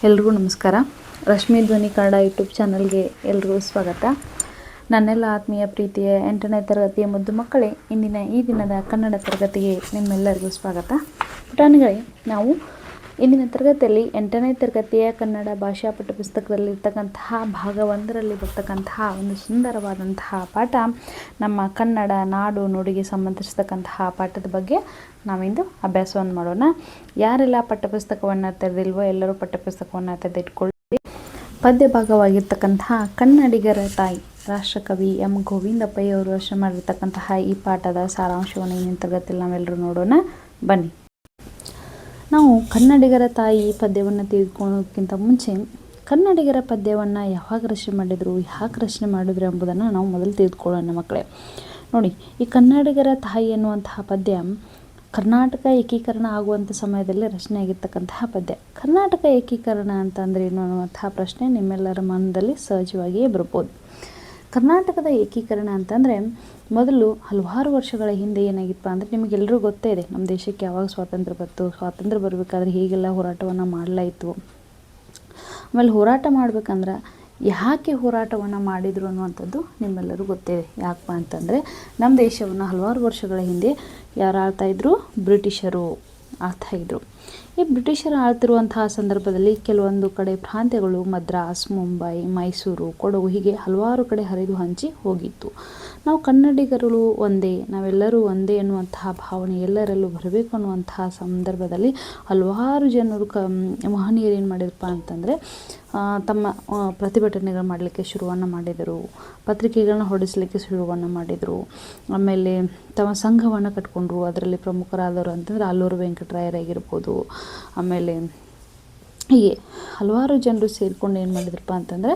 ಎಲ್ರಿಗೂ ನಮಸ್ಕಾರ. ರಶ್ಮಿ ಧ್ವನಿ ಕನ್ನಡ ಯೂಟ್ಯೂಬ್ ಚಾನಲ್ಗೆ ಎಲ್ರಿಗೂ ಸ್ವಾಗತ. ನನ್ನೆಲ್ಲ ಆತ್ಮೀಯ ಪ್ರೀತಿಯ 8ನೇ ತರಗತಿಯ ಮುದ್ದು ಮಕ್ಕಳೇ, ಇಂದಿನ ಈ ದಿನದ ಕನ್ನಡ ತರಗತಿಗೆ ನಿಮ್ಮೆಲ್ಲರಿಗೂ ಸ್ವಾಗತ. ಪುಟಾಣಿಗಳೇ, ನಾವು ಇಂದಿನ ತರಗತಿಯಲ್ಲಿ 8ನೇ ತರಗತಿಯ ಕನ್ನಡ ಭಾಷಾ ಪಠ್ಯಪುಸ್ತಕದಲ್ಲಿರ್ತಕ್ಕಂತಹ ಭಾಗ 1ರಲ್ಲಿ ಬರ್ತಕ್ಕಂತಹ ಒಂದು ಸುಂದರವಾದಂತಹ ಪಾಠ, ನಮ್ಮ ಕನ್ನಡ ನಾಡು ನುಡಿಗೆ ಸಂಬಂಧಿಸಿರ್ತಕ್ಕಂತಹ ಪಾಠದ ಬಗ್ಗೆ ನಾವಿಂದು ಅಭ್ಯಾಸವನ್ನು ಮಾಡೋಣ. ಯಾರೆಲ್ಲ ಪಠ್ಯಪುಸ್ತಕವನ್ನು ತೆರೆದಿಲ್ವೋ ಎಲ್ಲರೂ ಪಠ್ಯಪುಸ್ತಕವನ್ನು ತೆರೆದಿಟ್ಕೊಳ್ಳಿ. ಪದ್ಯ ಭಾಗವಾಗಿರ್ತಕ್ಕಂತಹ ಕನ್ನಡಿಗರ ತಾಯಿ ರಾಷ್ಟ್ರಕವಿ ಎಂ ಗೋವಿಂದಪ್ಪಯ್ಯವರು ರಚನೆ ಮಾಡಿರ್ತಕ್ಕಂತಹ ಈ ಪಾಠದ ಸಾರಾಂಶವನ್ನು ಇಂದಿನ ತರಗತಿಯಲ್ಲಿ ನಾವೆಲ್ಲರೂ ನೋಡೋಣ. ಬನ್ನಿ. ನಾವು ಕನ್ನಡಿಗರ ತಾಯಿ ಪದ್ಯವನ್ನು ತೆಗೆದುಕೊಳ್ಳೋದಕ್ಕಿಂತ ಮುಂಚೆ ಕನ್ನಡಿಗರ ಪದ್ಯವನ್ನು ಯಾವಾಗ ರಚನೆ ಮಾಡಿದರು, ಯಾಕೆ ರಚನೆ ಮಾಡಿದ್ರು ಎಂಬುದನ್ನು ನಾವು ಮೊದಲು ತೆಗೆದುಕೊಳ್ಳೋಣ ಮಕ್ಕಳೇ. ನೋಡಿ, ಈ ಕನ್ನಡಿಗರ ತಾಯಿ ಎನ್ನುವಂತಹ ಪದ್ಯ ಕರ್ನಾಟಕ ಏಕೀಕರಣ ಆಗುವಂಥ ಸಮಯದಲ್ಲಿ ರಚನೆ ಆಗಿರ್ತಕ್ಕಂತಹ ಪದ್ಯ. ಕರ್ನಾಟಕ ಏಕೀಕರಣ ಅಂತಂದರೆ ಏನು ಅನ್ನುವಂತಹ ಪ್ರಶ್ನೆ ನಿಮ್ಮೆಲ್ಲರ ಮನದಲ್ಲಿ ಸಹಜವಾಗಿಯೇ ಬರ್ಬೋದು. ಕರ್ನಾಟಕದ ಏಕೀಕರಣ ಅಂತಂದರೆ ಮೊದಲು ಹಲವಾರು ವರ್ಷಗಳ ಹಿಂದೆ ಏನಾಗಿತ್ತು ಅಂದರೆ, ನಿಮಗೆಲ್ಲರೂ ಗೊತ್ತೇ ಇದೆ ನಮ್ಮ ದೇಶಕ್ಕೆ ಯಾವಾಗ ಸ್ವಾತಂತ್ರ್ಯ ಬಂತು. ಸ್ವಾತಂತ್ರ್ಯ ಬರಬೇಕಾದ್ರೆ ಹೀಗೆಲ್ಲ ಹೋರಾಟವನ್ನು ಮಾಡಲಾಯಿತು. ಆಮೇಲೆ ಹೋರಾಟ ಮಾಡ್ಬೇಕಂದ್ರೆ ಯಾಕೆ ಹೋರಾಟವನ್ನು ಮಾಡಿದರು ಅನ್ನುವಂಥದ್ದು ನಿಮ್ಮೆಲ್ಲರೂ ಗೊತ್ತಿದೆ. ಯಾಕಪ್ಪ ಅಂತಂದರೆ, ನಮ್ಮ ದೇಶವನ್ನು ಹಲವಾರು ವರ್ಷಗಳ ಹಿಂದೆ ಯಾರು ಆಳ್ತಾಯಿದ್ರು? ಬ್ರಿಟಿಷರು ಆಳ್ತಾಯಿದ್ರು. ಈ ಬ್ರಿಟಿಷರು ಆಳ್ತಿರುವಂತಹ ಸಂದರ್ಭದಲ್ಲಿ ಕೆಲವೊಂದು ಕಡೆ ಪ್ರಾಂತ್ಯಗಳು ಮದ್ರಾಸ್, ಮುಂಬೈ, ಮೈಸೂರು, ಕೊಡಗು ಹೀಗೆ ಹಲವಾರು ಕಡೆ ಹರಿದು ಹಂಚಿ ಹೋಗಿತ್ತು. ನಾವು ಕನ್ನಡಿಗರು ಒಂದೇ, ನಾವೆಲ್ಲರೂ ಒಂದೇ ಅನ್ನುವಂತಹ ಭಾವನೆ ಎಲ್ಲರಲ್ಲೂ ಬರಬೇಕು ಅನ್ನುವಂತಹ ಸಂದರ್ಭದಲ್ಲಿ ಹಲವಾರು ಜನರು ಮಹನೀಯರು ಏನು ಮಾಡಿದರಪ್ಪ ಅಂತಂದರೆ, ತಮ್ಮ ಪ್ರತಿಭಟನೆಗಳು ಮಾಡಲಿಕ್ಕೆ ಶುರುವನ್ನು ಮಾಡಿದರು. ಪತ್ರಿಕೆಗಳನ್ನ ಹೊರಡಿಸಲಿಕ್ಕೆ ಶುರುವನ್ನು ಮಾಡಿದರು. ಆಮೇಲೆ ತಮ್ಮ ಸಂಘವನ್ನು ಕಟ್ಕೊಂಡ್ರು. ಅದರಲ್ಲಿ ಪ್ರಮುಖರಾದವರು ಅಂತಂದರೆ ಆಲೂರು ವೆಂಕಟರಾಯರಾಗಿರ್ಬೋದು. ಆಮೇಲೆ ಹೀಗೆ ಹಲವಾರು ಜನರು ಸೇರಿಕೊಂಡು ಏನು ಮಾಡಿದ್ರಪ್ಪ ಅಂತಂದರೆ,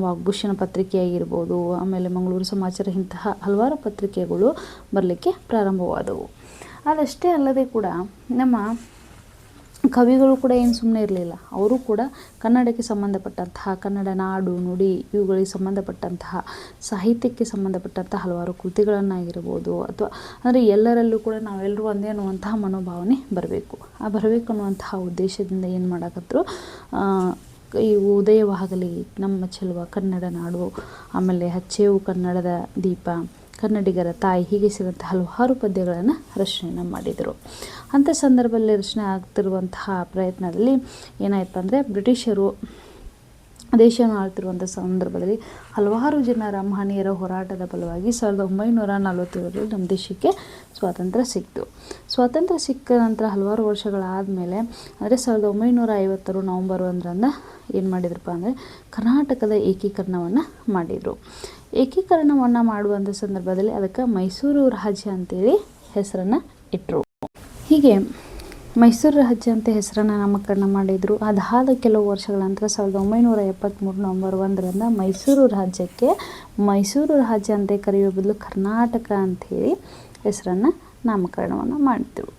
ವಾಗ್ಭೂಷಣ ಪತ್ರಿಕೆ ಆಗಿರ್ಬೋದು, ಆಮೇಲೆ ಮಂಗಳೂರು ಸಮಾಚಾರ, ಇಂತಹ ಹಲವಾರು ಪತ್ರಿಕೆಗಳು ಬರಲಿಕ್ಕೆ ಪ್ರಾರಂಭವಾದವು. ಅದಷ್ಟೇ ಅಲ್ಲದೆ ಕೂಡ ನಮ್ಮ ಕವಿಗಳು ಕೂಡ ಏನು ಸುಮ್ಮನೆ ಇರಲಿಲ್ಲ. ಅವರು ಕೂಡ ಕನ್ನಡಕ್ಕೆ ಸಂಬಂಧಪಟ್ಟಂತಹ, ಕನ್ನಡ ನಾಡು ನುಡಿ ಇವುಗಳಿಗೆ ಸಂಬಂಧಪಟ್ಟಂತಹ, ಸಾಹಿತ್ಯಕ್ಕೆ ಸಂಬಂಧಪಟ್ಟಂತಹ ಹಲವಾರು ಕೃತಿಗಳನ್ನಾಗಿರ್ಬೋದು, ಅಥವಾ ಅಂದರೆ ಎಲ್ಲರಲ್ಲೂ ಕೂಡ ನಾವೆಲ್ಲರೂ ಒಂದೇ ಅನ್ನುವಂತಹ ಮನೋಭಾವನೆ ಬರಬೇಕು. ಆ ಬರಬೇಕು ಅನ್ನುವಂತಹ ಉದ್ದೇಶದಿಂದ ಏನು ಮಾಡಕತ್ತರು, ಈ ಉದಯವಾಗಲಿ ನಮ್ಮ ಚೆಲುವ ಕನ್ನಡ ನಾಡು, ಆಮೇಲೆ ಹಚ್ಚೇವು ಕನ್ನಡದ ದೀಪ, ಕನ್ನಡಿಗರ ತಾಯಿ, ಹೀಗೆ ಸಿಗುವಂಥ ಹಲವಾರು ಪದ್ಯಗಳನ್ನು ರಚನೆಯನ್ನು ಮಾಡಿದರು. ಅಂಥ ಸಂದರ್ಭದಲ್ಲಿ ರಚನೆ ಆಗ್ತಿರುವಂತಹ ಪ್ರಯತ್ನದಲ್ಲಿ ಏನಾಯ್ತು ಅಂದರೆ, ಬ್ರಿಟಿಷರು ದೇಶವನ್ನು ಆಳ್ತಿರುವಂಥ ಸಂದರ್ಭದಲ್ಲಿ ಹಲವಾರು ಜನರ ಮಹನೀಯರ ಹೋರಾಟದ ಫಲವಾಗಿ 1947ರಲ್ಲಿ ನಮ್ಮ ದೇಶಕ್ಕೆ ಸ್ವಾತಂತ್ರ್ಯ ಸಿಕ್ತು. ಸ್ವಾತಂತ್ರ್ಯ ಸಿಕ್ಕ ನಂತರ ಹಲವಾರು ವರ್ಷಗಳಾದಮೇಲೆ, ಅಂದರೆ 1950 ನವಂಬರ್ 1ರಂದು ಏನು ಮಾಡಿದ್ರಪ್ಪ ಅಂದರೆ, ಕರ್ನಾಟಕದ ಏಕೀಕರಣವನ್ನು ಮಾಡಿದರು. ಏಕೀಕರಣವನ್ನು ಮಾಡುವಂಥ ಸಂದರ್ಭದಲ್ಲಿ ಅದಕ್ಕೆ ಮೈಸೂರು ರಾಜ್ಯ ಅಂತೇಳಿ ಹೆಸರನ್ನು ಇಟ್ಟರು. ಹೀಗೆ ಮೈಸೂರು ರಾಜ್ಯ ಅಂತ ಹೆಸರನ್ನು ನಾಮಕರಣ ಮಾಡಿದರು. ಅದಾದ ಕೆಲವು ವರ್ಷಗಳ ನಂತರ 1973 ನವಂಬರ್ 1ರಂದು ಮೈಸೂರು ರಾಜ್ಯಕ್ಕೆ ಮೈಸೂರು ರಾಜ್ಯ ಅಂತ ಕರೆಯುವ ಬದಲು ಕರ್ನಾಟಕ ಅಂಥೇಳಿ ಹೆಸರನ್ನು ನಾಮಕರಣವನ್ನು ಮಾಡಿದರು.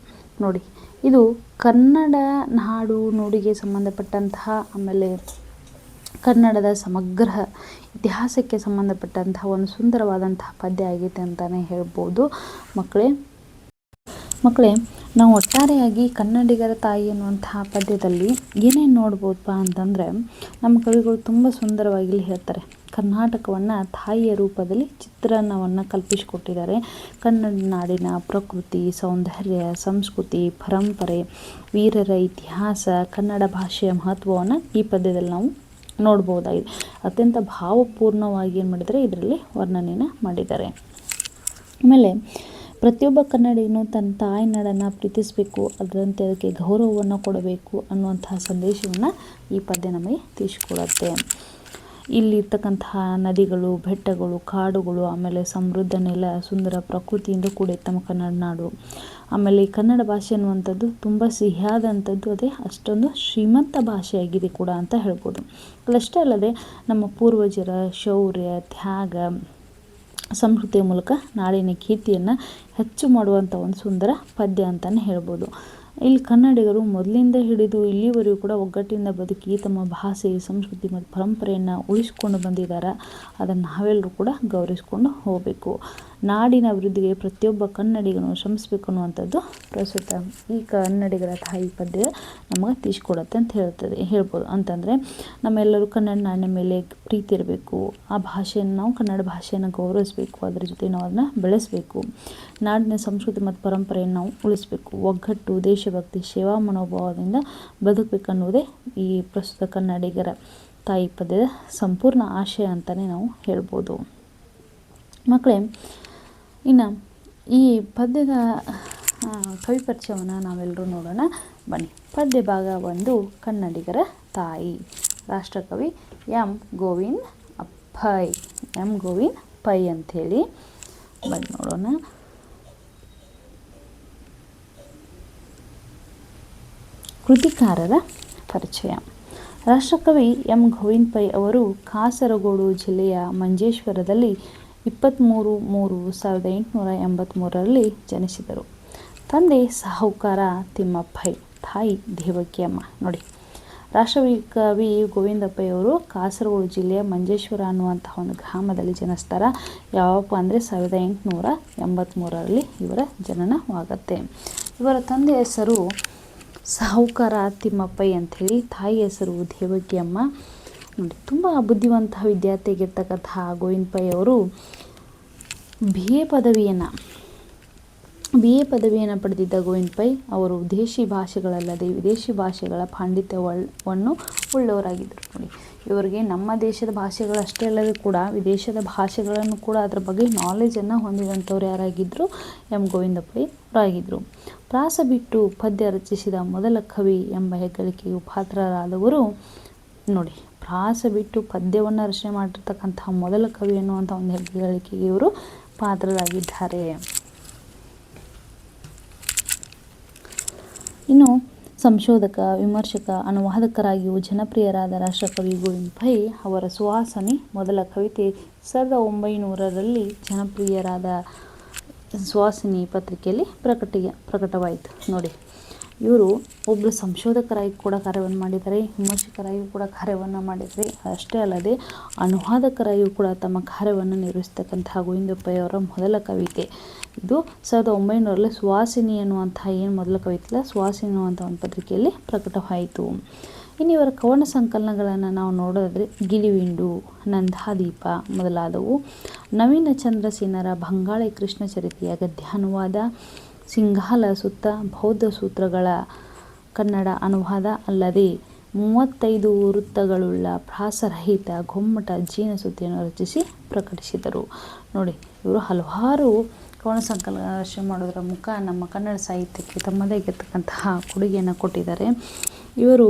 ನೋಡಿ, ಇದು ಕನ್ನಡ ನಾಡು ನುಡಿಗೆ ಸಂಬಂಧಪಟ್ಟಂತಹ, ಆಮೇಲೆ ಕನ್ನಡದ ಸಮಗ್ರ ಇತಿಹಾಸಕ್ಕೆ ಸಂಬಂಧಪಟ್ಟಂತಹ ಒಂದು ಸುಂದರವಾದಂತಹ ಪದ್ಯ ಆಗೈತೆ ಅಂತಲೇ ಹೇಳ್ಬೋದು. ಮಕ್ಕಳೇ, ನಾವು ಒಟ್ಟಾರೆಯಾಗಿ ಕನ್ನಡಿಗರ ತಾಯಿ ಎನ್ನುವಂತಹ ಪದ್ಯದಲ್ಲಿ ಏನೇನು ನೋಡ್ಬೋದಪ್ಪ ಅಂತಂದರೆ, ನಮ್ಮ ಕವಿಗಳು ತುಂಬ ಸುಂದರವಾಗಿ ಇಲ್ಲಿ ಹೇಳ್ತಾರೆ. ಕರ್ನಾಟಕವನ್ನು ತಾಯಿಯ ರೂಪದಲ್ಲಿ ಚಿತ್ರಣವನ್ನು ಕಲ್ಪಿಸಿಕೊಟ್ಟಿದ್ದಾರೆ. ಕನ್ನಡ ನಾಡಿನ ಪ್ರಕೃತಿ, ಸೌಂದರ್ಯ, ಸಂಸ್ಕೃತಿ, ಪರಂಪರೆ, ವೀರರ ಇತಿಹಾಸ, ಕನ್ನಡ ಭಾಷೆಯ ಮಹತ್ವವನ್ನು ಈ ಪದ್ಯದಲ್ಲಿ ನಾವು ನೋಡ್ಬೋದಾಗಿದೆ. ಅತ್ಯಂತ ಭಾವಪೂರ್ಣವಾಗಿ ಏನು ಮಾಡಿದ್ದಾರೆ, ಇದರಲ್ಲಿ ವರ್ಣನೆಯನ್ನು ಮಾಡಿದ್ದಾರೆ. ಆಮೇಲೆ ಪ್ರತಿಯೊಬ್ಬ ಕನ್ನಡಿಗನು ತನ್ನ ತಾಯಿ ನಾಡನ್ನು ಪ್ರೀತಿಸಬೇಕು, ಅದರಂತೆ ಅದಕ್ಕೆ ಗೌರವವನ್ನು ಕೊಡಬೇಕು ಅನ್ನುವಂತಹ ಸಂದೇಶವನ್ನು ಈ ಪದ್ಯ ನಮಗೆ ತಿಳಿಸಿಕೊಡುತ್ತೆ. ಇಲ್ಲಿರ್ತಕ್ಕಂತಹ ನದಿಗಳು, ಬೆಟ್ಟಗಳು, ಕಾಡುಗಳು, ಆಮೇಲೆ ಸಮೃದ್ಧ ನೆಲ, ಸುಂದರ ಪ್ರಕೃತಿಯಿಂದ ಕೂಡಿತ್ತು ನಮ್ಮ ಕನ್ನಡ ನಾಡು. ಆಮೇಲೆ ಈ ಕನ್ನಡ ಭಾಷೆ ಅನ್ನುವಂಥದ್ದು ತುಂಬ ಸಿಹಿಯಾದಂಥದ್ದು, ಅದೇ ಅಷ್ಟೊಂದು ಶ್ರೀಮಂತ ಭಾಷೆಯಾಗಿದೆ ಕೂಡ ಅಂತ ಹೇಳ್ಬೋದು. ಅದಷ್ಟೇ ಅಲ್ಲದೆ ನಮ್ಮ ಪೂರ್ವಜರ ಶೌರ್ಯ, ತ್ಯಾಗ, ಸಂಸ್ಕೃತಿಯ ಮೂಲಕ ನಾಡಿನ ಕೀರ್ತಿಯನ್ನು ಹೆಚ್ಚು ಮಾಡುವಂಥ ಒಂದು ಸುಂದರ ಪದ್ಯ ಅಂತಲೇ ಹೇಳ್ಬೋದು. ಇಲ್ಲಿ ಕನ್ನಡಿಗರು ಮೊದಲಿಂದ ಹಿಡಿದು ಇಲ್ಲಿವರೆಗೂ ಕೂಡ ಒಗ್ಗಟ್ಟಿನಿಂದ ಬದುಕಿ ತಮ್ಮ ಭಾಷೆ, ಸಂಸ್ಕೃತಿ ಮತ್ತು ಪರಂಪರೆಯನ್ನು ಉಳಿಸ್ಕೊಂಡು ಬಂದಿದ್ದಾರೆ. ಅದನ್ನು ನಾವೆಲ್ಲರೂ ಕೂಡ ಗೌರವಿಸ್ಕೊಂಡು ಹೋಗಬೇಕು. ನಾಡಿನ ಅಭಿವೃದ್ಧಿಗೆ ಪ್ರತಿಯೊಬ್ಬ ಕನ್ನಡಿಗನು ಶ್ರಮಿಸಬೇಕು ಅನ್ನುವಂಥದ್ದು ಪ್ರಸ್ತುತ ಈ ಕನ್ನಡಿಗರ ತಾಯಿ ಪದ್ಯ ನಮಗೆ ತಿಳಿಸ್ಕೊಡತ್ತೆ ಅಂತ ಹೇಳ್ಬೋದು. ಅಂತಂದರೆ ನಮ್ಮೆಲ್ಲರೂ ಕನ್ನಡ ನಾಡಿನ ಮೇಲೆ ಪ್ರೀತಿ ಇರಬೇಕು. ಆ ಭಾಷೆಯನ್ನು ನಾವು ಕನ್ನಡ ಭಾಷೆಯನ್ನು ಗೌರವಿಸಬೇಕು. ಅದರ ಜೊತೆ ನಾವು ಅದನ್ನು ಬೆಳೆಸಬೇಕು. ನಾಡಿನ ಸಂಸ್ಕೃತಿ ಮತ್ತು ಪರಂಪರೆಯನ್ನು ನಾವು ಉಳಿಸಬೇಕು. ಒಗ್ಗಟ್ಟು, ದೇಶಭಕ್ತಿ, ಸೇವಾ ಮನೋಭಾವದಿಂದ ಬದುಕಬೇಕನ್ನುವುದೇ ಈ ಪ್ರಸ್ತುತ ಕನ್ನಡಿಗರ ತಾಯಿ ಪದ್ಯದ ಸಂಪೂರ್ಣ ಆಶಯ ಅಂತಲೇ ನಾವು ಹೇಳ್ಬೋದು. ಮಕ್ಕಳೇ, ಇನ್ನು ಈ ಪದ್ಯದ ಕವಿ ಪರಿಚಯವನ್ನು ನಾವೆಲ್ಲರೂ ನೋಡೋಣ ಬನ್ನಿ. ಪದ್ಯ ಭಾಗ 1, ಕನ್ನಡಿಗರ ತಾಯಿ. ರಾಷ್ಟ್ರಕವಿ ಎಂ ಗೋವಿಂದ ಪೈ. ಎಂ ಗೋವಿಂದ ಪೈ ಅಂಥೇಳಿ ಬನ್ನಿ ನೋಡೋಣ. ಕೃತಿಕಾರರ ಪರಿಚಯ. ರಾಷ್ಟ್ರಕವಿ ಎಂ ಗೋವಿಂದ ಪೈ ಅವರು ಕಾಸರಗೋಡು ಜಿಲ್ಲೆಯ ಮಂಜೇಶ್ವರದಲ್ಲಿ 23/3/1883 ಜನಿಸಿದರು. ತಂದೆ ಸಾಹುಕಾರ ತಿಮ್ಮಪ್ಪೈ, ತಾಯಿ ದೇವಕಿಯಮ್ಮ. ನೋಡಿ, ರಾಷ್ಟ್ರಕವಿ ಗೋವಿಂದ ಪೈ ಅವರು ಕಾಸರಗೋಡು ಜಿಲ್ಲೆಯ ಮಂಜೇಶ್ವರ ಅನ್ನುವಂತಹ ಒಂದು ಗ್ರಾಮದಲ್ಲಿ ಜನಿಸ್ತಾರೆ. ಯಾವಪ್ಪ ಅಂದರೆ 1883 ಇವರ ಜನನವಾಗತ್ತೆ. ಇವರ ತಂದೆ ಹೆಸರು ಸಾಹುಕಾರ ತಿಮ್ಮಪ್ಪೈ ಅಂಥೇಳಿ, ತಾಯಿ ಹೆಸರು ದೇವಕಿಯಮ್ಮ. ನೋಡಿ, ತುಂಬ ಬುದ್ಧಿವಂತ ವಿದ್ಯಾರ್ಥಿಯಾಗಿರ್ತಕ್ಕಂತಹ ಗೋವಿಂದ ಪೈ ಅವರು ಬಿ ಎ ಪದವಿಯನ್ನು ಪಡೆದಿದ್ದ ಗೋವಿಂದ ಪೈ ಅವರು ದೇಶಿ ಭಾಷೆಗಳಲ್ಲದೆ ವಿದೇಶಿ ಭಾಷೆಗಳ ಪಾಂಡಿತ್ಯವನ್ನು ಉಳ್ಳವರಾಗಿದ್ದರು. ನೋಡಿ, ಇವರಿಗೆ ನಮ್ಮ ದೇಶದ ಭಾಷೆಗಳಷ್ಟೇ ಅಲ್ಲದೆ ಕೂಡ ವಿದೇಶದ ಭಾಷೆಗಳನ್ನು ಕೂಡ ಅದರ ಬಗ್ಗೆ ನಾಲೆಜನ್ನು ಹೊಂದಿದಂಥವ್ರು ಯಾರಾಗಿದ್ದರು? ಎಂ ಗೋವಿಂದ ಪೈ ಅವರಾಗಿದ್ದರು. ಪ್ರಾಸ ಬಿಟ್ಟು ಪದ್ಯ ರಚಿಸಿದ ಮೊದಲ ಕವಿ ಎಂಬ ಹೆಗ್ಗಳಿಕೆಯು ಪಾತ್ರರಾದವರು. ನೋಡಿ, ಪ್ರಾಸ ಬಿಟ್ಟು ಪದ್ಯವನ್ನು ರಚನೆ ಮಾಡಿರ್ತಕ್ಕಂತಹ ಮೊದಲ ಕವಿ ಎನ್ನುವಂಥ ಒಂದು ಹೆಗ್ಗಳಿಕೆಗೆ ಇವರು ಪಾತ್ರರಾಗಿದ್ದಾರೆ. ಇನ್ನು ಸಂಶೋಧಕ, ವಿಮರ್ಶಕ, ಅನುವಾದಕರಾಗಿಯೂ ಜನಪ್ರಿಯರಾದ ರಾಷ್ಟ್ರಕವಿ ಗೋವಿಂದ ಪೈ ಅವರ ಸುವಾಸನೆ ಮೊದಲ ಕವಿತೆ 1900 ಜನಪ್ರಿಯರಾದ ಸುವಾಸನೆ ಪತ್ರಿಕೆಯಲ್ಲಿ ಪ್ರಕಟವಾಯಿತು. ನೋಡಿ, ಇವರು ಒಬ್ಬರು ಸಂಶೋಧಕರಾಗಿ ಕೂಡ ಕಾರ್ಯವನ್ನು ಮಾಡಿದ್ದಾರೆ, ವಿಮರ್ಶಕರಾಗಿ ಕೂಡ ಕಾರ್ಯವನ್ನು ಮಾಡಿದ್ದಾರೆ. ಅಷ್ಟೇ ಅಲ್ಲದೆ ಅನುವಾದಕರಾಗಿಯೂ ಕೂಡ ತಮ್ಮ ಕಾರ್ಯವನ್ನು ನಿರ್ವಹಿಸ್ತಕ್ಕಂತಹ ಗೋವಿಂದ ಪೈ ಅವರ ಮೊದಲ ಕವಿತೆ ಇದು 1900 ಸುವಾಸಿನಿ ಅನ್ನುವಂತಹ ಏನು ಮೊದಲ ಕವಿತೆ ಇಲ್ಲ, ಸುವಾಸಿನಿ ಅನ್ನುವಂಥ ಒಂದು ಪತ್ರಿಕೆಯಲ್ಲಿ ಪ್ರಕಟವಾಯಿತು. ಇನ್ನು ಇವರ ಕವನ ಸಂಕಲನಗಳನ್ನು ನಾವು ನೋಡೋದಾದರೆ ಗಿಳಿವಿಂಡು, ನಂದಾದೀಪ ಮೊದಲಾದವು. ನವೀನ ಚಂದ್ರಸೇನರ ಬಂಗಾಳಿ ಕೃಷ್ಣ ಚರಿತೆಯ ಗದ್ಯಾನುವಾದ, ಸಿಂಗಾಲ ಸುತ್ತ ಬೌದ್ಧ ಸೂತ್ರಗಳ ಕನ್ನಡ ಅನುವಾದ ಅಲ್ಲದೆ 35 ವೃತ್ತಗಳುಳ್ಳ ಪ್ರಾಸರಹಿತ ಗೊಮ್ಮಟ ಜೀನಸುದ್ದಿಯನ್ನು ರಚಿಸಿ ಪ್ರಕಟಿಸಿದರು. ನೋಡಿ, ಇವರು ಹಲವಾರು ಕವನ ಸಂಕಲನ ರಚನೆ ಮಾಡೋದರ ಮುಖ ನಮ್ಮ ಕನ್ನಡ ಸಾಹಿತ್ಯಕ್ಕೆ ತಮ್ಮದೇ ಆಗಿರ್ತಕ್ಕಂತಹ ಕೊಡುಗೆಯನ್ನು ಕೊಟ್ಟಿದ್ದಾರೆ. ಇವರು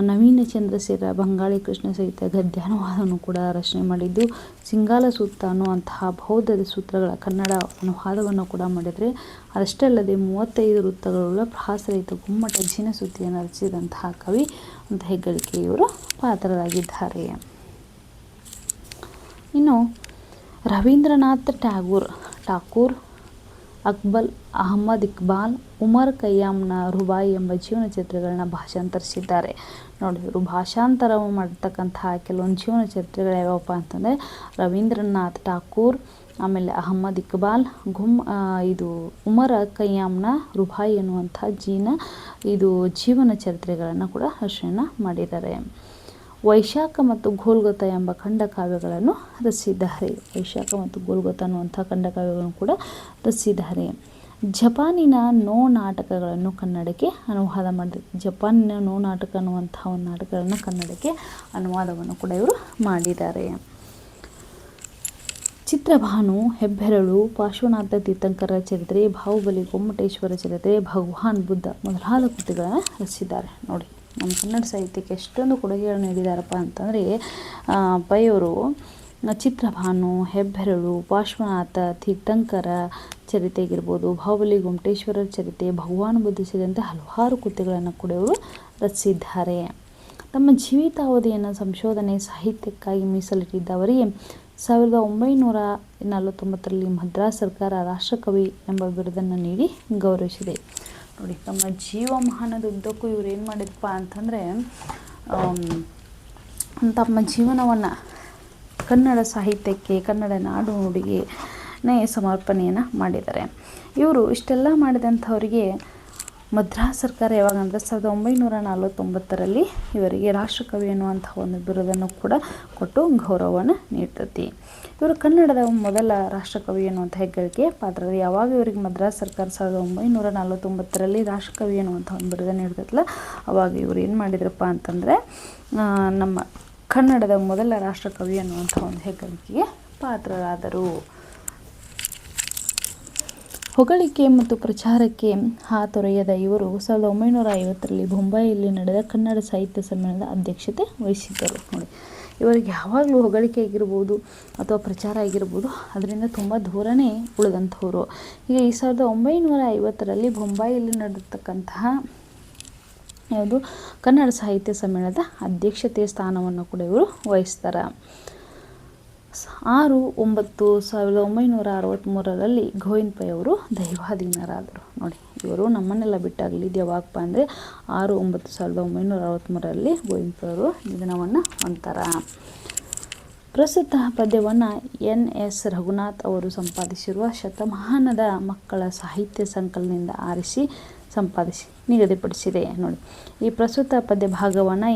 ನವೀನ ಚಂದ್ರಸೇನರ ಬಂಗಾಳಿ ಕೃಷ್ಣ ಸಹಿತ ಗದ್ಯಾನುವಾದವನ್ನು ಕೂಡ ರಚನೆ ಮಾಡಿದ್ದು, ಸಿಂಗಾಲ ಸೂತ್ರ ಅನ್ನುವಂತಹ ಬೌದ್ಧದ ಸೂತ್ರಗಳ ಕನ್ನಡ ಅನುವಾದವನ್ನು ಕೂಡ ಮಾಡಿದರೆ. ಅದಷ್ಟೇ ಅಲ್ಲದೆ 35 ವೃತ್ತಗಳುಳ್ಳ ಪ್ರಾಸರಹಿತ ಗುಮ್ಮಟ ಜೀನಸುದ್ದಿಯನ್ನು ರಚಿಸಿದಂತಹ ಕವಿ ಅಂತ ಹೆಗ್ಗಳಿಕೆ ಇವರು ಪಾತ್ರರಾಗಿದ್ದಾರೆ. ಇನ್ನು ರವೀಂದ್ರನಾಥ್ ಠಾಕೂರ್, ಅಹ್ಮದ್ ಇಕ್ಬಾಲ್, ಉಮರ್ ಖಯ್ಯಾಮ್ನ ರುಬಾಯಿ ಎಂಬ ಜೀವನ ಚರಿತ್ರೆಗಳನ್ನ ಭಾಷಾಂತರಿಸಿದ್ದಾರೆ. ನೋಡಿ, ಇವರು ಭಾಷಾಂತರ ಮಾಡಿರ್ತಕ್ಕಂತಹ ಕೆಲವೊಂದು ಜೀವನ ಚರಿತ್ರೆಗಳು ಯಾವಪ್ಪ ಅಂತಂದರೆ ರವೀಂದ್ರನಾಥ್ ಠಾಕೂರ್, ಆಮೇಲೆ ಅಹ್ಮದ್ ಇಕ್ಬಾಲ್, ಉಮರ್ ಖಯ್ಯಾಮ್ನ ರುಬಾಯಿ ಎನ್ನುವಂಥ ಜೀವನ ಚರಿತ್ರೆಗಳನ್ನು ಕೂಡ ರಚನೆ ಮಾಡಿದ್ದಾರೆ. ವೈಶಾಖ ಮತ್ತು ಗೋಲ್ಗೊತ ಎಂಬ ಖಂಡಕಾವ್ಯಗಳನ್ನು ರಚಿಸಿದ್ದಾರೆ. ವೈಶಾಖ ಮತ್ತು ಗೋಲ್ಗೊತ ಅನ್ನುವಂಥ ಖಂಡಕಾವ್ಯಗಳನ್ನು ಕೂಡ ರಚಿಸಿದ್ದಾರೆ. ಜಪಾನಿನ ನೋ ನಾಟಕಗಳನ್ನು ಕನ್ನಡಕ್ಕೆ ಅನುವಾದ ಮಾಡಿದ್ದಾರೆ. ಜಪಾನಿನ ನೋ ನಾಟಕ ಅನ್ನುವಂಥ ಒಂದು ನಾಟಕಗಳನ್ನು ಕನ್ನಡಕ್ಕೆ ಅನುವಾದವನ್ನು ಕೂಡ ಇವರು ಮಾಡಿದ್ದಾರೆ. ಚಿತ್ರಭಾನು, ಹೆಬ್ಬೆರಳು, ಪಾರ್ಶ್ವನಾಥ ತೀರ್ಥಂಕರ ಚರಿತ್ರೆ, ಬಾಹುಬಲಿ, ಗೊಮ್ಮಟೇಶ್ವರ ಚರಿತ್ರೆ, ಭಗವಾನ್ ಬುದ್ಧ ಮೊದಲಾದ ಕೃತಿಗಳನ್ನು ರಚಿಸಿದ್ದಾರೆ. ನೋಡಿ, ನಮ್ಮ ಕನ್ನಡ ಸಾಹಿತ್ಯಕ್ಕೆ ಎಷ್ಟೊಂದು ಕೊಡುಗೆಗಳನ್ನು ನೀಡಿದಾರಪ್ಪ ಅಂತಂದರೆ ಪೈ ಅವರು ಚಿತ್ರಭಾನು, ಹೆಬ್ಬೆರಳು, ಪಾರ್ಶ್ವನಾಥ ತೀರ್ಥಂಕರ ಚರಿತೆಗಿರ್ಬೋದು, ಬಾಹುಬಲಿ, ಗೊಮ್ಮಟೇಶ್ವರರ ಚರಿತೆ, ಭಗವಾನ್ ಬುದ್ಧ ಸೇರಿದಂತೆ ಹಲವಾರು ಕೃತಿಗಳನ್ನು ಕೂಡ ಇವರು ರಚಿಸಿದ್ದಾರೆ. ತಮ್ಮ ಜೀವಿತಾವಧಿಯನ್ನು ಸಂಶೋಧನೆ ಸಾಹಿತ್ಯಕ್ಕಾಗಿ ಮೀಸಲಿಟ್ಟಿದ್ದ ಅವರಿಗೆ 1949 ಮದ್ರಾಸ್ ಸರ್ಕಾರ ರಾಷ್ಟ್ರಕವಿ ಎಂಬ ಬಿರುದನ್ನು ನೀಡಿ ಗೌರವಿಸಿದೆ. ನೋಡಿ, ತಮ್ಮ ಜೀವಮಾನದ ಉದ್ದಕ್ಕೂ ಇವ್ರು ಏನು ಮಾಡಿದಪ್ಪ ಅಂತಂದರೆ ತಮ್ಮ ಜೀವನವನ್ನು ಕನ್ನಡ ಸಾಹಿತ್ಯಕ್ಕೆ, ಕನ್ನಡ ನಾಡು ನುಡಿಗೆ ಸಮರ್ಪಣೆಯನ್ನು ಮಾಡಿದ್ದಾರೆ. ಇವರು ಇಷ್ಟೆಲ್ಲ ಮಾಡಿದಂಥವರಿಗೆ ಮದ್ರಾಸ್ ಸರ್ಕಾರ ಯಾವಾಗಂದರೆ 1949ರಲ್ಲಿ ಇವರಿಗೆ ರಾಷ್ಟ್ರಕವಿ ಎನ್ನುವಂಥ ಒಂದು ಬಿರುದನ್ನು ಕೂಡ ಕೊಟ್ಟು ಗೌರವವನ್ನು ನೀಡ್ತೈತಿ. ಇವರು ಕನ್ನಡದ ಮೊದಲ ರಾಷ್ಟ್ರಕವಿ ಎನ್ನುವಂಥ ಹೆಗ್ಗಳಿಕೆ ಪಾತ್ರ. ಯಾವಾಗ ಇವರಿಗೆ ಮದ್ರಾಸ್ ಸರ್ಕಾರ 1949ರಲ್ಲಿ ರಾಷ್ಟ್ರಕವಿ ಎನ್ನುವಂಥ ಒಂದು ಬಿರುದನ್ನು ನೀಡ್ತೈತಲ್ಲ, ಅವಾಗ ಇವರು ಏನು ಮಾಡಿದ್ರಪ್ಪ ಅಂತಂದರೆ ನಮ್ಮ ಕನ್ನಡದ ಮೊದಲ ರಾಷ್ಟ್ರಕವಿ ಎನ್ನುವಂಥ ಒಂದು ಹೆಗ್ಗಳಿಕೆಗೆ ಪಾತ್ರರಾದರು. ಹೊಗಳಿಕೆ ಮತ್ತು ಪ್ರಚಾರಕ್ಕೆ ಹಾತೊರೆಯದ ಇವರು 1950ರಲ್ಲಿ ಬೊಂಬಾಯಿಯಲ್ಲಿ ನಡೆದ ಕನ್ನಡ ಸಾಹಿತ್ಯ ಸಮ್ಮೇಳನದ ಅಧ್ಯಕ್ಷತೆ ವಹಿಸಿದ್ದರು. ನೋಡಿ, ಇವರಿಗೆ ಯಾವಾಗಲೂ ಹೊಗಳಿಕೆ ಆಗಿರ್ಬೋದು ಅಥವಾ ಪ್ರಚಾರ ಆಗಿರ್ಬೋದು ಅದರಿಂದ ತುಂಬ ದೂರನೇ ಉಳಿದಂಥವ್ರು. ಈಗ ಈ 1950ರಲ್ಲಿ ಬೊಂಬಾಯಿಯಲ್ಲಿ ನಡೆದಿರ್ತಕ್ಕಂತಹ ಯಾವುದು ಕನ್ನಡ ಸಾಹಿತ್ಯ ಸಮ್ಮೇಳನದ ಅಧ್ಯಕ್ಷತೆಯ ಸ್ಥಾನವನ್ನು ಕೂಡ ಇವರು ವಹಿಸ್ತಾರೆ. 6/9/1963ರಲ್ಲಿ ಗೋವಿಂದ ಪೈ ಅವರು ದೈವಾಧೀನರಾದರು. ನೋಡಿ, ಇವರು ನಮ್ಮನ್ನೆಲ್ಲ ಬಿಟ್ಟಾಗಲಿ ಇದು ಯಾವಾಗಪ್ಪ ಅಂದರೆ 6/9/1963ರಲ್ಲಿ ಗೋವಿಂದ ಪೈ ಅವರು ನಿಧನವನ್ನು ಹೊಂದ್ತಾರೆ. ಪ್ರಸ್ತುತ ಪದ್ಯವನ್ನು NS ರಘುನಾಥ್ ಅವರು ಸಂಪಾದಿಸಿರುವ ಶತಮಾನದ ಮಕ್ಕಳ ಸಾಹಿತ್ಯ ಸಂಕಲನದಿಂದ ಆರಿಸಿ ಸಂಪಾದಿಸಿ ನಿಗದಿಪಡಿಸಿದೆ. ನೋಡಿ, ಈ ಪ್ರಸ್ತುತ ಪದ್ಯ ಭಾಗವನ್ನು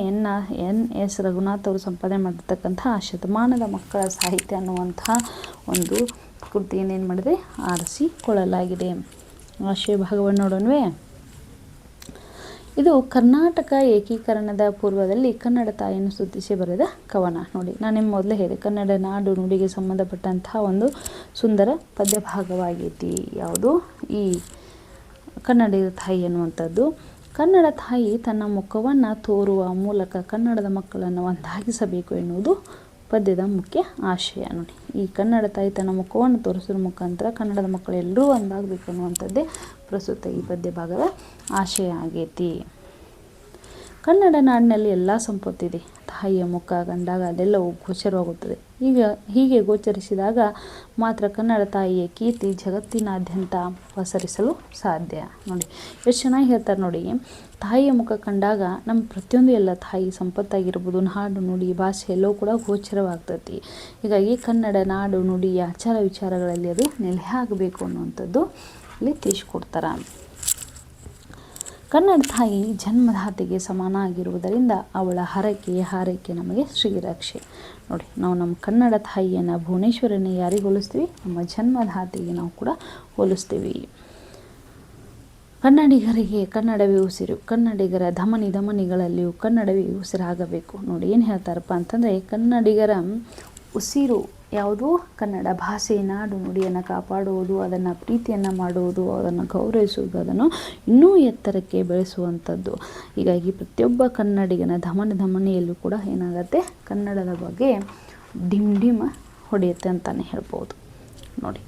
NS ರಘುನಾಥ್ ಅವರು ಸಂಪಾದನೆ ಮಾಡಿರ್ತಕ್ಕಂಥ ಶತಮಾನದ ಮಕ್ಕಳ ಸಾಹಿತ್ಯ ಅನ್ನುವಂಥ ಒಂದು ಕೃತಿಯನ್ನು ಏನು ಮಾಡಿದೆ, ಆರಿಸಿಕೊಳ್ಳಲಾಗಿದೆ. ಆಶಯ ಭಾಗವನ್ನು ನೋಡೋಣವೇ. ಇದು ಕರ್ನಾಟಕ ಏಕೀಕರಣದ ಪೂರ್ವದಲ್ಲಿ ಕನ್ನಡ ತಾಯಿಯನ್ನು ಸ್ತುತಿಸಿ ಬರೆದ ಕವನ. ನೋಡಿ, ನಾನು ನಿಮ್ಮ ಮೊದಲೇ ಹೇಳಿದೆ, ಕನ್ನಡ ನಾಡು ನುಡಿಗೆ ಸಂಬಂಧಪಟ್ಟಂತಹ ಒಂದು ಸುಂದರ ಪದ್ಯ ಭಾಗವಾಗೈತಿ. ಯಾವುದು ಈ ಕನ್ನಡಿಗರ ತಾಯಿ ಎನ್ನುವಂಥದ್ದು. ಕನ್ನಡ ತಾಯಿ ತನ್ನ ಮುಖವನ್ನು ತೋರುವ ಮೂಲಕ ಕನ್ನಡದ ಮಕ್ಕಳನ್ನು ಒಂದಾಗಿಸಬೇಕು ಎನ್ನುವುದು ಪದ್ಯದ ಮುಖ್ಯ ಆಶಯ. ನೋಡಿ, ಈ ಕನ್ನಡ ತಾಯಿ ತನ್ನ ಮುಖವನ್ನು ತೋರಿಸೋದ್ರ ಮುಖಾಂತರ ಕನ್ನಡದ ಮಕ್ಕಳು ಎಲ್ಲರೂ ಒಂದಾಗಬೇಕು ಅನ್ನುವಂಥದ್ದೇ ಪ್ರಸ್ತುತ ಈ ಪದ್ಯ ಭಾಗದ ಆಶಯ ಆಗೈತಿ. ಕನ್ನಡ ನಾಡಿನಲ್ಲಿ ಎಲ್ಲ ಸಂಪತ್ತಿದೆ. ತಾಯಿಯ ಮುಖ ಕಂಡಾಗ ಅದೆಲ್ಲವೂ ಗೋಚರವಾಗುತ್ತದೆ. ಹೀಗೆ ಗೋಚರಿಸಿದಾಗ ಮಾತ್ರ ಕನ್ನಡ ತಾಯಿಯ ಕೀರ್ತಿ ಜಗತ್ತಿನಾದ್ಯಂತ ಪಸರಿಸಲು ಸಾಧ್ಯ. ನೋಡಿ, ಎಷ್ಟು ಚೆನ್ನಾಗಿ ಹೇಳ್ತಾರೆ ನೋಡಿ. ತಾಯಿಯ ಮುಖ ಕಂಡಾಗ ನಮ್ಮ ಪ್ರತಿಯೊಂದು ಎಲ್ಲ ತಾಯಿ ಸಂಪತ್ತಾಗಿರ್ಬೋದು, ನಾಡು ನುಡಿ ಭಾಷೆ ಎಲ್ಲವೂ ಕೂಡ ಗೋಚರವಾಗ್ತೈತಿ. ಹೀಗಾಗಿ ಕನ್ನಡ ನಾಡು ನುಡಿ ಆಚಾರ ವಿಚಾರಗಳಲ್ಲಿ ಅದು ನೆಲೆ ಆಗಬೇಕು ಅನ್ನುವಂಥದ್ದು ಇಲ್ಲಿ ತಿಳಿಸ್ಕೊಡ್ತಾರೆ. ಕನ್ನಡ ತಾಯಿ ಜನ್ಮದಾತೆಗೆ ಸಮಾನ ಆಗಿರುವುದರಿಂದ ಅವಳ ಹಾರೈಕೆ ನಮಗೆ ಶ್ರೀರಕ್ಷೆ. ನೋಡಿ, ನಾವು ನಮ್ಮ ಕನ್ನಡ ತಾಯಿಯನ್ನು ಭುವನೇಶ್ವರನ್ನು ಯಾರಿಗೆ ಹೋಲಿಸ್ತೀವಿ? ನಮ್ಮ ಜನ್ಮದಾತೆಗೆ ನಾವು ಕೂಡ ಹೋಲಿಸ್ತೀವಿ. ಕನ್ನಡಿಗರಿಗೆ ಕನ್ನಡವೇ ಉಸಿರು. ಕನ್ನಡಿಗರ ಧಮನಿಗಳಲ್ಲಿಯೂ ಕನ್ನಡವೇ ಉಸಿರಾಗಬೇಕು. ನೋಡಿ, ಏನು ಹೇಳ್ತಾರಪ್ಪ ಅಂತಂದರೆ ಕನ್ನಡಿಗರ ಉಸಿರು ಯಾವುದು? ಕನ್ನಡ ಭಾಷೆ, ನಾಡು ನುಡಿಯನ್ನು ಕಾಪಾಡುವುದು, ಅದನ್ನು ಪ್ರೀತಿಯನ್ನು ಮಾಡುವುದು, ಅದನ್ನು ಗೌರವಿಸುವುದು, ಅದನ್ನು ಇನ್ನೂ ಎತ್ತರಕ್ಕೆ ಬೆಳೆಸುವಂಥದ್ದು. ಹೀಗಾಗಿ ಪ್ರತಿಯೊಬ್ಬ ಕನ್ನಡಿಗನ ಧಮನಿಯಲ್ಲೂ ಕೂಡ ಏನಾಗುತ್ತೆ? ಕನ್ನಡದ ಬಗ್ಗೆ ಡಿಮ್ ಹೊಡೆಯುತ್ತೆ ಅಂತಲೇ ಹೇಳ್ಬೋದು. ನೋಡಿ,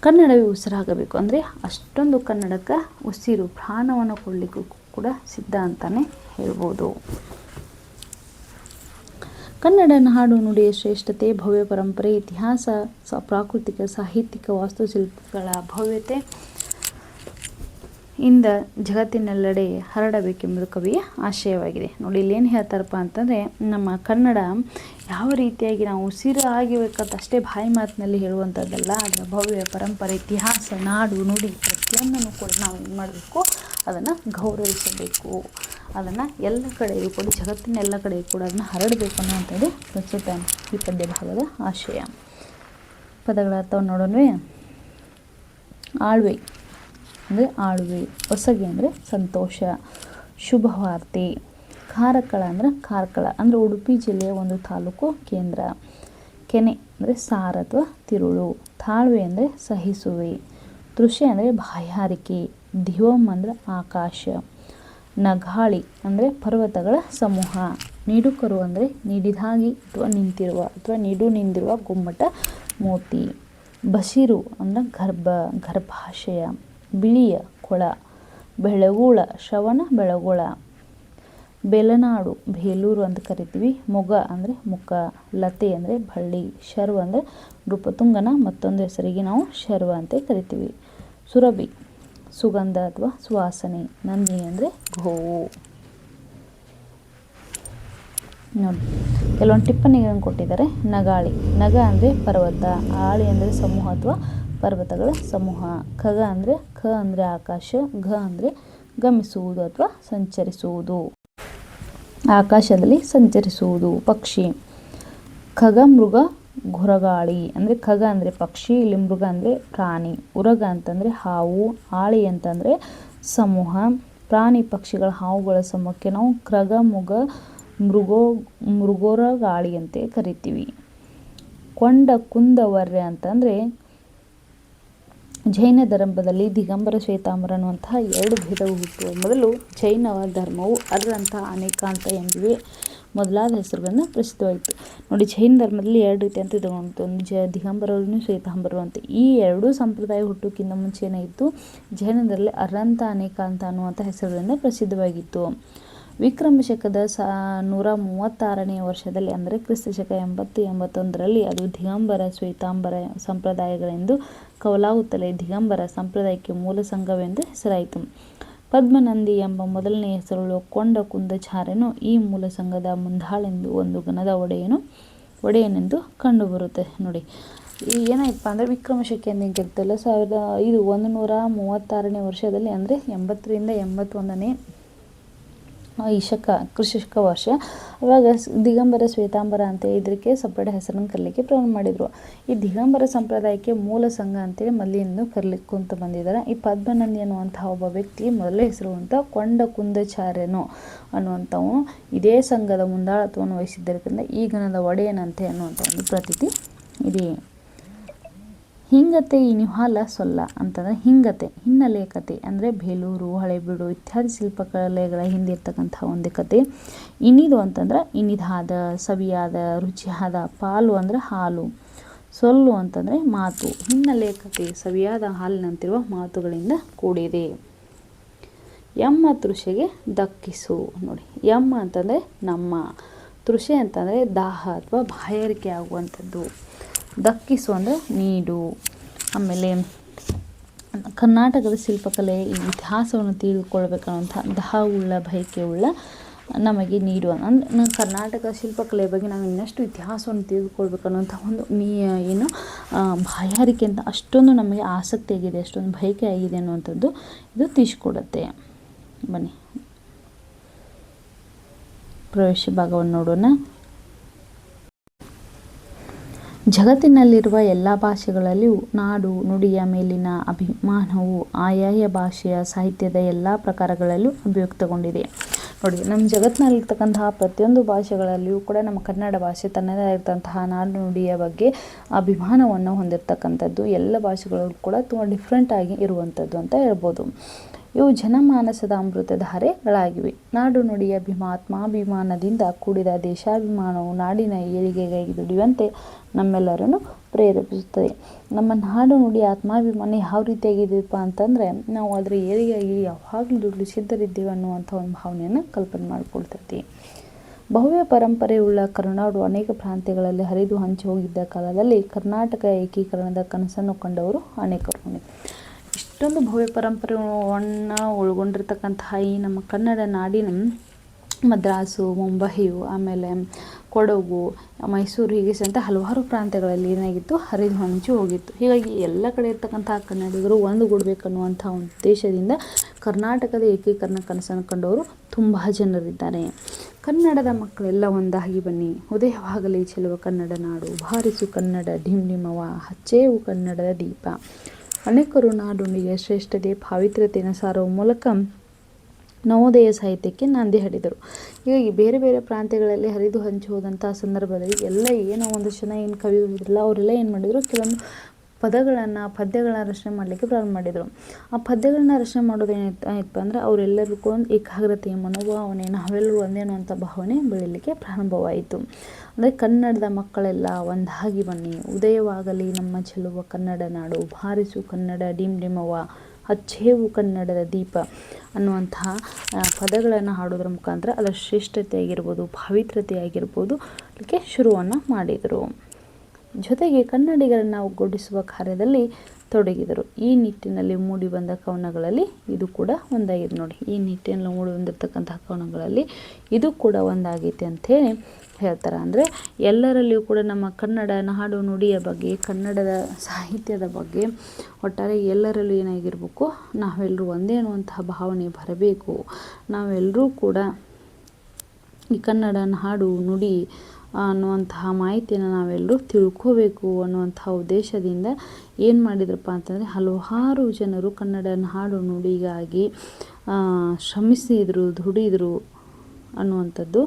ಕನ್ನಡವೇ ಉಸಿರಾಗಬೇಕು ಅಂದರೆ ಅಷ್ಟೊಂದು ಕನ್ನಡಕ್ಕೆ ಉಸಿರು, ಪ್ರಾಣವನ್ನು ಕೊಡಲಿಕ್ಕೂ ಕೂಡ ಸಿದ್ಧ ಅಂತಲೇ ಹೇಳ್ಬೋದು. ಕನ್ನಡ ನಾಡು ನುಡಿಯ ಶ್ರೇಷ್ಠತೆ, ಭವ್ಯ ಪರಂಪರೆ, ಇತಿಹಾಸ, ಪ್ರಾಕೃತಿಕ, ಸಾಹಿತ್ಯಿಕ, ವಾಸ್ತುಶಿಲ್ಪಗಳ ಭವ್ಯತೆ ಇಂದ ಜಗತ್ತಿನೆಲ್ಲೆಡೆ ಹರಡಬೇಕೆಂಬುದು ಕವಿಯ ಆಶಯವಾಗಿದೆ. ನೋಡಿ, ಇಲ್ಲಿ ಏನು ಹೇಳ್ತಾರಪ್ಪ ಅಂತಂದರೆ ನಮ್ಮ ಕನ್ನಡ ಯಾವ ರೀತಿಯಾಗಿ ನಾವು ಉಸಿರು ಆಗಿಬೇಕಂತ ಅಷ್ಟೇ ಬಾಯಿ ಮಾತಿನಲ್ಲಿ ಹೇಳುವಂಥದ್ದಲ್ಲ. ಅದರ ಭವ್ಯ ಪರಂಪರೆ, ಇತಿಹಾಸ, ನಾಡು ನುಡಿ ಪ್ರತಿಯೊಂದನ್ನು ಕೂಡ ನಾವು ಏನು ಮಾಡಬೇಕು? ಅದನ್ನು ಗೌರವಿಸಬೇಕು. ಅದನ್ನು ಎಲ್ಲ ಕಡೆಯೂ ಕೂಡ, ಜಗತ್ತಿನ ಎಲ್ಲ ಕಡೆಯೂ ಕೂಡ ಅದನ್ನು ಹರಡಬೇಕು ಅನ್ನುವಂಥದ್ದು ಪ್ರಸ್ತುತ ಈ ಪದ್ಯ ಭಾಗದ ಆಶಯ. ಪದಗಳ ಅರ್ಥವನ್ನು ನೋಡೋಣವೇ. ಆಳ್ವೆ ಅಂದರೆ ಆಳ್ವೆ, ಹೊಸಗೆ ಅಂದರೆ ಸಂತೋಷ, ಶುಭವಾರ್ತೆ. ಕಾರ್ಕಳ ಅಂದರೆ ಕಾರ್ಕಳ ಅಂದರೆ ಉಡುಪಿ ಜಿಲ್ಲೆಯ ಒಂದು ತಾಲೂಕು ಕೇಂದ್ರ. ಕೆನೆ ಅಂದರೆ ಸಾರ ಅಥವಾ ತಿರುಳು. ತಾಳ್ವೆ ಅಂದರೆ ಸಹಿಸುವೆ. ತೃಷೆ ಅಂದರೆ ಬಾಯಾರಿಕೆ. ದಿವಂ ಅಂದರೆ ಆಕಾಶ. ನಗಾಳಿ ಅಂದರೆ ಪರ್ವತಗಳ ಸಮೂಹ. ನಿಡುಕರು ಅಂದರೆ ನಿಡಿದಾಗಿ ಅಥವಾ ನಿಂತಿರುವ ಅಥವಾ ನಿಂದಿರುವ ಗುಮ್ಮಟ ಮೂರ್ತಿ. ಬಸಿರು ಅಂದರೆ ಗರ್ಭಾಶಯ. ಬಿಳಿಯ ಕೊಳ. ಬೆಳಗುಳ ಶ್ರವಣ ಬೆಳಗುಳ. ಬೆಲನಾಡು ಬೇಲೂರು ಅಂತ ಕರಿತೀವಿ. ಮೊಗ ಅಂದರೆ ಮುಖ. ಲತೆ ಅಂದರೆ ಬಳ್ಳಿ. ಶರ್ವ ಅಂದರೆ ನೃಪತುಂಗನ ಮತ್ತೊಂದು ಹೆಸರಿಗೆ ನಾವು ಶರ್ವ ಅಂತ ಕರಿತೀವಿ. ಸುರಭಿ ಸುಗಂಧ ಅಥವಾ ಸುವಾಸನೆ. ನಂದಿನಿ ಅಂದರೆ ಗೋವು. ನೋಡಿ, ಕೆಲವೊಂದು ಟಿಪ್ಪಣಿಗಳನ್ನು ಕೊಟ್ಟಿದ್ದಾರೆ. ನಗಾಳಿ, ನಗ ಅಂದರೆ ಪರ್ವತ, ಆಳಿ ಅಂದರೆ ಸಮೂಹ ಅಥವಾ ಪರ್ವತಗಳ ಸಮೂಹ. ಖಗ ಅಂದರೆ ಆಕಾಶ, ಘ ಅಂದರೆ ಗಮಿಸುವುದು ಅಥವಾ ಸಂಚರಿಸುವುದು, ಆಕಾಶದಲ್ಲಿ ಸಂಚರಿಸುವುದು. ಪಕ್ಷಿ, ಖಗ ಮೃಗ ಗುರಗಾಳಿ ಅಂದರೆ ಖಗ ಅಂದರೆ ಪಕ್ಷಿ, ಇಲ್ಲಿ ಮೃಗ ಅಂದರೆ ಪ್ರಾಣಿ, ಉರಗ ಅಂತಂದರೆ ಹಾವು, ಆಳಿ ಅಂತಂದರೆ ಸಮೂಹ. ಪ್ರಾಣಿ ಪಕ್ಷಿಗಳ ಹಾವುಗಳ ಸಮೂಹಕ್ಕೆ ನಾವು ಕ್ರಗ ಮುಗ ಮೃಗೋರಗಾಳಿ ಅಂತ ಕರಿತೀವಿ. ಕೊಂಡ ಕುಂದವರ್ಯ ಅಂತಂದರೆ ಜೈನ ಧರ್ಮದಲ್ಲಿ ದಿಗಂಬರ ಶ್ವೇತಾಂಬರ ಅನ್ನುವಂತಹ 2 ಭೇದವು ಹುಟ್ಟುವ ಮೊದಲು ಜೈನ ಧರ್ಮವು ಅರ್ರಂಥ ಅನೇಕಾಂತ ಎಂಬಿವೆ ಮೊದಲಾದ ಹೆಸರುಗಳನ್ನು ಪ್ರಸಿದ್ಧವಾಯಿತು. ನೋಡಿ, ಜೈನ ಧರ್ಮದಲ್ಲಿ 2 ರೀತಿ ಅಂತ ಇಟ್ಕೊಂಡು, ಒಂದು ದಿಗಂಬರರು, ಶ್ವೇತಾಂಬರರು ಅಂತ. ಈ 2 ಸಂಪ್ರದಾಯ ಹುಟ್ಟೋಕ್ಕಿಂತ ಮುಂಚೆ ಏನಾಗಿತ್ತು, ಜೈನದಲ್ಲಿ ಅರ್ರಂಥ ಅನೇಕಾಂತ ಅನ್ನುವಂಥ ಹೆಸರುಗಳಿಂದ ಪ್ರಸಿದ್ಧವಾಗಿತ್ತು. ವಿಕ್ರಮ ಶಕದ 136ನೇ ವರ್ಷದಲ್ಲಿ ಅಂದರೆ ಕ್ರಿಸ್ತಶಕ 80-81ರಲ್ಲಿ ಅದು ದಿಗಂಬರ ಶ್ವೇತಾಂಬರ ಸಂಪ್ರದಾಯಗಳೆಂದು ಕವಲಾಗುತ್ತಲೇ ದಿಗಂಬರ ಸಂಪ್ರದಾಯಕ್ಕೆ ಮೂಲ ಸಂಘವೆಂದು ಹೆಸರಾಯಿತು. ಪದ್ಮನಂದಿ ಎಂಬ ಮೊದಲನೇ ಹೆಸರುಳ್ಳ ಕೊಂಡ ಕುಂದಚಾರ್ಯನು ಈ ಮೂಲ ಸಂಘದ ಮುಂದಾಳೆಂದು ಒಂದು ಗಣದ ಒಡೆಯನೆಂದು ಕಂಡುಬರುತ್ತೆ. ನೋಡಿ, ಏನಾಯ್ತಪ್ಪ ಅಂದರೆ ವಿಕ್ರಮ ಶಕೆ ಅಂತ ಹೆಂಗಿರ್ತಲ್ಲ, 136ನೇ ವರ್ಷದಲ್ಲಿ ಅಂದರೆ 80ರಿಂದ 81ನೇ ಈ ಕ್ರಿಸ್ತಶಕ ವರ್ಷ, ಅವಾಗ ದಿಗಂಬರ ಶ್ವೇತಾಂಬರ ಅಂತ ಇದಕ್ಕೆ ಸಪ್ರೇಟ್ ಹೆಸರನ್ನು ಕರೀಲಿಕ್ಕೆ ಪ್ರಾರಂಭ ಮಾಡಿದರು. ಈ ದಿಗಂಬರ ಸಂಪ್ರದಾಯಕ್ಕೆ ಮೂಲ ಸಂಘ ಅಂತೇಳಿ ಮೊದಲಿಂದ ಕರೀಲಿಕ್ಕಂತ ಬಂದಿದ್ದಾರೆ. ಈ ಪದ್ಮನಂದಿ ಅನ್ನುವಂತಹ ಒಬ್ಬ ವ್ಯಕ್ತಿ ಮೊದಲೇ ಹೆಸರು ಅಂತ ಕೊಂಡ ಕುಂದಚಾರ್ಯನು ಅನ್ನುವಂಥವನು ಇದೇ ಸಂಘದ ಮುಂದಾಳತ್ವವನ್ನು ವಹಿಸಿದ್ದರಿಂದ ಈ ಗಣದ ಒಡೆಯನಂತೆ ಅನ್ನುವಂಥ ಒಂದು ಪ್ರತೀತಿ ಇದೆ. ಹಿಂಗತೆ ಇನಿಹಾಲ ಸೊಲ್ಲ ಅಂತಂದರೆ ಹಿಂಗತೆ, ಹಿನ್ನೆಲೆ ಕತೆ ಅಂದರೆ ಬೇಲೂರು, ಹಳೆಬೀಡು ಇತ್ಯಾದಿ ಶಿಲ್ಪಕಲೆಗಳ ಹಿಂದಿರ್ತಕ್ಕಂಥ ಒಂದು ಕತೆ. ಇನಿದು ಅಂತಂದ್ರೆ ಇನಿದಾದ, ಸವಿಯಾದ, ರುಚಿಯಾದ. ಪಾಲು ಅಂದರೆ ಹಾಲು. ಸೊಲ್ಲು ಅಂತಂದರೆ ಮಾತು. ಹಿನ್ನೆಲೆ ಕತೆ ಸವಿಯಾದ ಹಾಲಿನಂತಿರುವ ಮಾತುಗಳಿಂದ ಕೂಡಿದೆ. ಎಮ್ಮ ತೃಷೆಗೆ ದಕ್ಕಿಸು. ನೋಡಿ, ಎಮ್ಮ ಅಂತಂದರೆ ನಮ್ಮ, ತೃಷೆ ಅಂತಂದರೆ ದಾಹ ಅಥವಾ ಬಾಯಾರಿಕೆ ಆಗುವಂಥದ್ದು, ದಕ್ಕಿಸು ಅಂದರೆ ನೀಡು. ಆಮೇಲೆ ಕರ್ನಾಟಕದ ಶಿಲ್ಪಕಲೆ ಈ ಇತಿಹಾಸವನ್ನು ತಿಳಿದುಕೊಳ್ಬೇಕನ್ನುವಂಥ ದಾಹವುಳ್ಳ ಬಯಕೆಯುಳ್ಳ ನಮಗೆ ನೀಡುವ ಅಂದರೆ ಕರ್ನಾಟಕ ಶಿಲ್ಪಕಲೆಯ ಬಗ್ಗೆ ನಾವು ಇನ್ನಷ್ಟು ಇತಿಹಾಸವನ್ನು ತಿಳಿದುಕೊಳ್ಬೇಕನ್ನುವಂಥ ಒಂದು ಏನು ಬಾಯಾರಿಕೆ ಅಂತ ಅಷ್ಟೊಂದು ನಮಗೆ ಆಸಕ್ತಿ ಆಗಿದೆ, ಅಷ್ಟೊಂದು ಬಯಕೆ ಆಗಿದೆ ಅನ್ನುವಂಥದ್ದು ಇದು ತಿಳಿಸ್ಕೊಡುತ್ತೆ. ಬನ್ನಿ ಪ್ರವೇಶ ಭಾಗವನ್ನು ನೋಡೋಣ. ಜಗತ್ತಿನಲ್ಲಿರುವ ಎಲ್ಲ ಭಾಷೆಗಳಲ್ಲಿಯೂ ನಾಡು ನುಡಿಯ ಮೇಲಿನ ಅಭಿಮಾನವು ಆಯಾಯ ಭಾಷೆಯ ಸಾಹಿತ್ಯದ ಎಲ್ಲ ಪ್ರಕಾರಗಳಲ್ಲೂ ಅಭಿವ್ಯಕ್ತಗೊಂಡಿದೆ. ನೋಡಿ, ನಮ್ಮ ಜಗತ್ತಿನಲ್ಲಿರ್ತಕ್ಕಂತಹ ಪ್ರತಿಯೊಂದು ಭಾಷೆಗಳಲ್ಲಿಯೂ ಕೂಡ ನಮ್ಮ ಕನ್ನಡ ಭಾಷೆ ತನ್ನದೇ ಆಗಿರ್ತಂತಹ ನಾಡು ನುಡಿಯ ಬಗ್ಗೆ ಅಭಿಮಾನವನ್ನು ಹೊಂದಿರತಕ್ಕಂಥದ್ದು ಎಲ್ಲ ಭಾಷೆಗಳಲ್ಲೂ ಕೂಡ ತುಂಬ ಡಿಫ್ರೆಂಟಾಗಿ ಇರುವಂಥದ್ದು ಅಂತ ಹೇಳ್ಬೋದು. ಇವು ಜನಮಾನಸದ ಅಮೃತಧಾರೆಗಳಾಗಿವೆ. ನಾಡು ನುಡಿಯ ಆತ್ಮಾಭಿಮಾನದಿಂದ ಕೂಡಿದ ದೇಶಾಭಿಮಾನವು ನಾಡಿನ ಏಳಿಗೆಗಾಗಿ ದುಡಿಯುವಂತೆ ನಮ್ಮೆಲ್ಲರನ್ನು ಪ್ರೇರೇಪಿಸುತ್ತದೆ. ನಮ್ಮ ನಾಡು ನುಡಿ ಆತ್ಮಾಭಿಮಾನ ಯಾವ ರೀತಿಯಾಗಿದೆಯಪ್ಪ ಅಂತಂದರೆ, ನಾವು ಅದರ ಏಳಿಗೆಯಾಗಿ ಯಾವಾಗಲೂ ದುಡ್ಡು ಸಿದ್ಧರಿದ್ದೇವೆ ಅನ್ನುವಂಥ ಒಂದು ಭಾವನೆಯನ್ನು ಕಲ್ಪನೆ ಮಾಡಿಕೊಳ್ತೈತಿ. ಭವ್ಯ ಪರಂಪರೆಯುಳ್ಳ ಕರುನಾಡು ಅನೇಕ ಪ್ರಾಂತ್ಯಗಳಲ್ಲಿ ಹರಿದು ಹಂಚಿ ಹೋಗಿದ್ದ ಕಾಲದಲ್ಲಿ ಕರ್ನಾಟಕ ಏಕೀಕರಣದ ಕನಸನ್ನು ಕಂಡವರು ಅನೇಕರು. ಇಷ್ಟೊಂದು ಭವ್ಯ ಪರಂಪರೆಯನ್ನು ಒಳಗೊಂಡಿರ್ತಕ್ಕಂತಹ ಈ ನಮ್ಮ ಕನ್ನಡ ನಾಡಿನ ಮದ್ರಾಸು, ಮುಂಬಯಿಯು, ಆಮೇಲೆ ಕೊಡಗು, ಮೈಸೂರು ಹೀಗೆ ಅಂತ ಹಲವಾರು ಪ್ರಾಂತ್ಯಗಳಲ್ಲಿ ಏನಾಗಿತ್ತು, ಹರಿದು ಹಂಚಿ ಹೋಗಿತ್ತು. ಹೀಗಾಗಿ ಎಲ್ಲ ಕಡೆ ಇರ್ತಕ್ಕಂತಹ ಕನ್ನಡಿಗರು ಒಂದುಗೂಡಬೇಕನ್ನುವಂಥ ಒಂದು ಉದ್ದೇಶದಿಂದ ಕರ್ನಾಟಕದ ಏಕೀಕರಣ ಕನಸನ್ನು ಕಂಡವರು ತುಂಬ ಜನರಿದ್ದಾರೆ. ಕನ್ನಡದ ಮಕ್ಕಳೆಲ್ಲ ಒಂದಾಗಿ ಬನ್ನಿ, ಉದಯವಾಗಲಿ ಚೆಲುವ ಕನ್ನಡ ನಾಡು, ಬಾರಿಸು ಕನ್ನಡ ಡಿಂಡಿಮವ, ಹಚ್ಚೇವು ಕನ್ನಡದ ದೀಪ. ಅನೇಕರು ನಾಡುಣಿಗೆ ಶ್ರೇಷ್ಠತೆ ಪಾವಿತ್ರ್ಯತೆಯನ್ನು ಸಾರುವ ಮೂಲಕ ನವೋದಯ ಸಾಹಿತ್ಯಕ್ಕೆ ನಾಂದಿ ಹಾಡಿದರು. ಹೀಗಾಗಿ ಬೇರೆ ಬೇರೆ ಪ್ರಾಂತ್ಯಗಳಲ್ಲಿ ಹರಿದು ಹಂಚಿ ಹೋದಂಥ ಸಂದರ್ಭದಲ್ಲಿ ಎಲ್ಲ ಏನೋ ಒಂದಷ್ಟು ಜನ ಏನು ಕವಿಗಳಿದ್ರಲ್ಲ ಅವರೆಲ್ಲ ಏನು ಮಾಡಿದರು, ಕೆಲವೊಂದು ಪದ್ಯಗಳನ್ನ ರಚನೆ ಮಾಡಲಿಕ್ಕೆ ಪ್ರಾರಂಭ ಮಾಡಿದರು. ಆ ಪದ್ಯಗಳನ್ನ ರಚನೆ ಮಾಡೋದು ಏನಾಯ್ತು ಅಂದರೆ ಅವರೆಲ್ಲರಿಗೂ ಒಂದು ಏಕಾಗ್ರತೆಯ ಮನೋಭಾವನೆ, ನಾವೆಲ್ಲರೂ ಒಂದೇ ಅನ್ನುವಂಥ ಭಾವನೆ ಬೆಳೀಲಿಕ್ಕೆ ಪ್ರಾರಂಭವಾಯಿತು. ಅಂದರೆ ಕನ್ನಡದ ಮಕ್ಕಳೆಲ್ಲ ಒಂದಾಗಿ ಬನ್ನಿ, ಉದಯವಾಗಲಿ ನಮ್ಮ ಚೆಲುವ ಕನ್ನಡ ನಾಡು, ಬಾರಿಸು ಕನ್ನಡ ಡಿಂಡಿಮವ, ಹಚ್ಚೇವು ಕನ್ನಡದ ದೀಪ ಅನ್ನುವಂತಹ ಪದಗಳನ್ನು ಹಾಡೋದ್ರ ಮುಖಾಂತರ ಅದರ ಶ್ರೇಷ್ಠತೆ ಆಗಿರ್ಬೋದು, ಪಾವಿತ್ರ್ಯತೆ ಆಗಿರ್ಬೋದು ಅದಕ್ಕೆ ಶುರುವನ್ನು ಮಾಡಿದರು. ಜೊತೆಗೆ ಕನ್ನಡಿಗರನ್ನು ಒಗ್ಗೂಡಿಸುವ ಕಾರ್ಯದಲ್ಲಿ ತೊಡಗಿದರು. ಈ ನಿಟ್ಟಿನಲ್ಲಿ ಮೂಡಿಬಂದ ಕವನಗಳಲ್ಲಿ ಇದು ಕೂಡ ಒಂದಾಗಿದೆ ನೋಡಿ. ಈ ನಿಟ್ಟಿನಲ್ಲಿ ಮೂಡಿ ಬಂದಿರತಕ್ಕಂತಹ ಕವನಗಳಲ್ಲಿ ಇದು ಕೂಡ ಒಂದಾಗೈತೆ ಅಂಥೇಳಿ ಹೇಳ್ತಾರೆ. ಅಂದರೆ ಎಲ್ಲರಲ್ಲಿಯೂ ಕೂಡ ನಮ್ಮ ಕನ್ನಡ ನಾಡು ನುಡಿಯ ಬಗ್ಗೆ, ಕನ್ನಡದ ಸಾಹಿತ್ಯದ ಬಗ್ಗೆ ಒಟ್ಟಾರೆ ಎಲ್ಲರಲ್ಲೂ ಏನಾಗಿರಬೇಕು, ನಾವೆಲ್ಲರೂ ಒಂದೇ ಅನ್ನುವಂತಹ ಭಾವನೆ ಬರಬೇಕು. ನಾವೆಲ್ಲರೂ ಕೂಡ ಈ ಕನ್ನಡ ನಾಡು ನುಡಿ ಅನ್ನುವಂತಹ ಮಾಹಿತಿಯನ್ನು ನಾವೆಲ್ಲರೂ ತಿಳ್ಕೋಬೇಕು ಅನ್ನುವಂತಹ ಉದ್ದೇಶದಿಂದ ಏನು ಮಾಡಿದ್ರಪ್ಪ ಅಂತಂದರೆ ಹಲವಾರು ಜನರು ಕನ್ನಡ ನಾಡು ನುಡಿಗಾಗಿ ಶ್ರಮಿಸಿದರು, ದುಡಿದರು ಅನ್ನುವಂಥದ್ದು